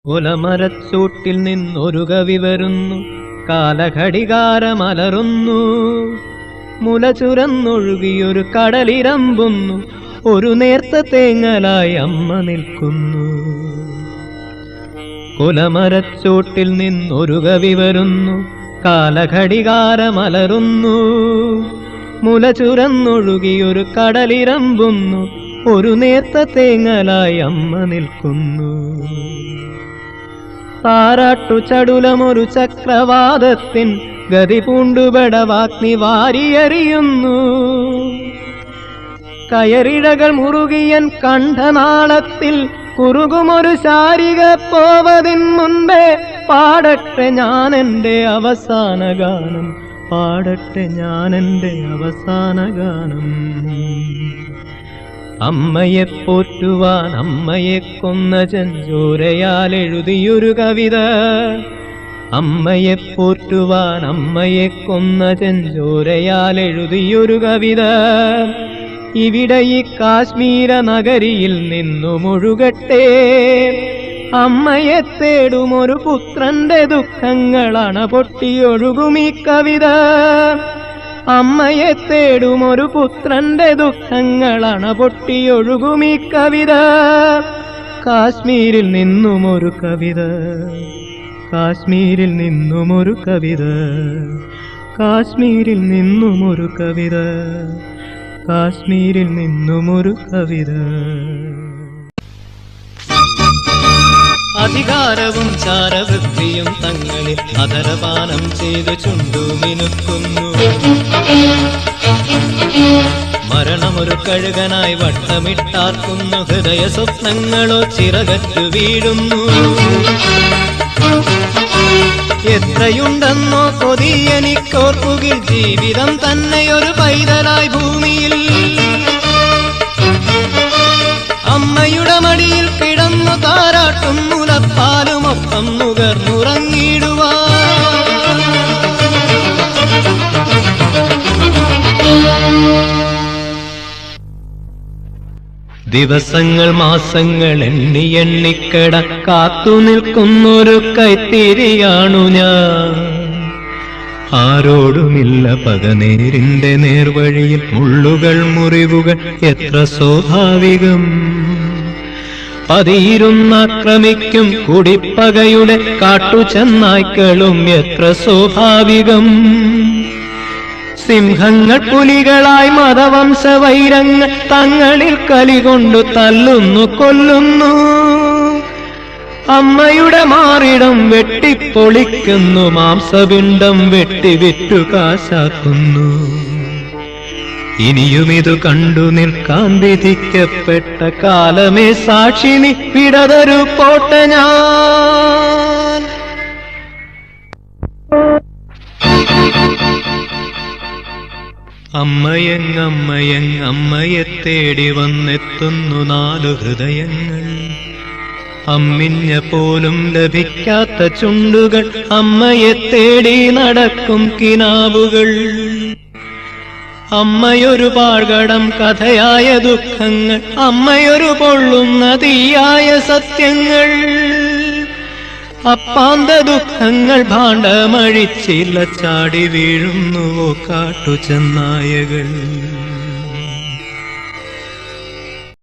കുലമരച്ചൂട്ടിൽ നിന്നൊരു കവി വരുന്നു, കാലഘടികാരമലറുന്നു. മുല ചുരന്നൊഴുകിയൊരു കടലിരമ്പുന്നു, ഒരു നേർത്ത തേങ്ങലായി അമ്മ നിൽക്കുന്നു. കുലമരച്ചൂട്ടിൽ നിന്നൊരു കവി വരുന്നു, കാലഘടികാരമലറുന്നു. മുല ചുരന്നൊഴുകിയൊരു കടലിരമ്പുന്നു, ഒരു നേർത്ത തേങ്ങലായി അമ്മ നിൽക്കുന്നു. താരാട്ടു ചടുലമൊരു ചക്രവാതത്തിൻ ഗതി പൂണ്ടുപടവാഗ്നി വാരിയെറിയുന്നു. കയറിഴകൾ മുറുകിയൻ കണ്ഠനാളത്തിൽ കുറുകുമൊരു ശാരിക പോവതിൻ മുൻപേ പാടട്ടെ ഞാനെന്റെ അവസാന ഗാനം, പാടട്ടെ ഞാനെന്റെ അവസാന ഗാനം. അമ്മയെ പോറ്റുവാൻ അമ്മയെ കൊന്ന ചെഞ്ചോരയാൽ എഴുതിയൊരു കവിത. അമ്മയെ പോറ്റുവാൻ അമ്മയെ കൊന്ന ചെഞ്ചോരയാൽ എഴുതിയൊരു കവിത. ഇവിടെ ഈ കാശ്മീര നഗരിയിൽ നിന്നുമൊഴുകട്ടെ. അമ്മയെ തേടുമൊരു പുത്രന്റെ ദുഃഖങ്ങളാണ് പൊട്ടിയൊഴുകുമീ കവിത. അമ്മയെ തേടുമൊരു പുത്രന്റെ ദുഃഖങ്ങളാണ് പൊട്ടിയൊഴുകുമീ കവിത. കാശ്മീരിൽ നിന്നുമൊരു കവിത, കാശ്മീരിൽ നിന്നുമൊരു കവിത, കാശ്മീരിൽ നിന്നുമൊരു കവിത, കാശ്മീരിൽ നിന്നുമൊരു കവിത. അധികാരവും ചാരവൃത്തിയും തങ്ങളിൽ അധരപാനം ചെയ്തു ചുണ്ടുമിനുക്കുന്നു. മരണമൊരു കഴുകനായി വട്ടമിട്ടാർക്കുന്നു. ഹൃദയ സ്വപ്നങ്ങളോ ചിറകറ്റു വീഴുന്നു. എത്രയുണ്ടെന്നോ കൊതിയെനിക്കോർക്കുകിൽ ജീവിതം തന്നെയൊരു പൈതലായി ഭൂമിയിൽ. അമ്മയുടെ മടിയിൽ കിടന്നു താരാട്ടും മുലപ്പാലുമൊപ്പം നുകർന്നുറങ്ങിടുവാ. ദിവസങ്ങൾ മാസങ്ങൾ എണ്ണി എണ്ണിക്കട കാത്തു നിൽക്കുന്നൊരു കൈത്തിരിയാണു ഞാൻ. ആരോടുമില്ല പകനേരിന്റെ നേർവഴിയിൽ മുള്ളുകൾ മുറിവുകൾ എത്ര സ്വാഭാവികം. പതിയിരുന്നാക്രമിക്കും കുടിപ്പകയുടെ കാട്ടുചെന്നായ്ക്കളും എത്ര സ്വാഭാവികം. സിംഹങ്ങൾ പുലികളായി മതവംശവൈരങ്ങൾ തങ്ങളിൽ കലികൊണ്ടു തല്ലുന്നു കൊല്ലുന്നു. അമ്മയുടെ മാറിടം വെട്ടിപ്പൊളിക്കുന്നു, മാംസപിണ്ഡം വെട്ടി വിറ്റു കാശാക്കുന്നു. ഇനിയുമിതു കണ്ടു നിൽക്കാൻ വിധിക്കപ്പെട്ട കാലമേ സാക്ഷിനി വിടതരു പോട്ട ഞാൻ. അമ്മയെ തേടി വന്നെത്തുന്നു നാലു ഹൃദയങ്ങൾ. അമ്മിഞ്ഞ പോലും ലഭിക്കാത്ത ചുണ്ടുകൾ, അമ്മയെ തേടി നടക്കും കിനാവുകൾ. അമ്മയൊരു പാഴ്കടം കഥയായ ദുഃഖങ്ങൾ, അമ്മയൊരു പൊള്ളുന്ന തീയായ സത്യങ്ങൾ. അപ്പാന്ത ദുഃഖങ്ങൾ ഭാണ്ഡമഴിച്ചില്ല ചാടി വീഴുന്നുവോ കാട്ടുചെന്നായകൾ.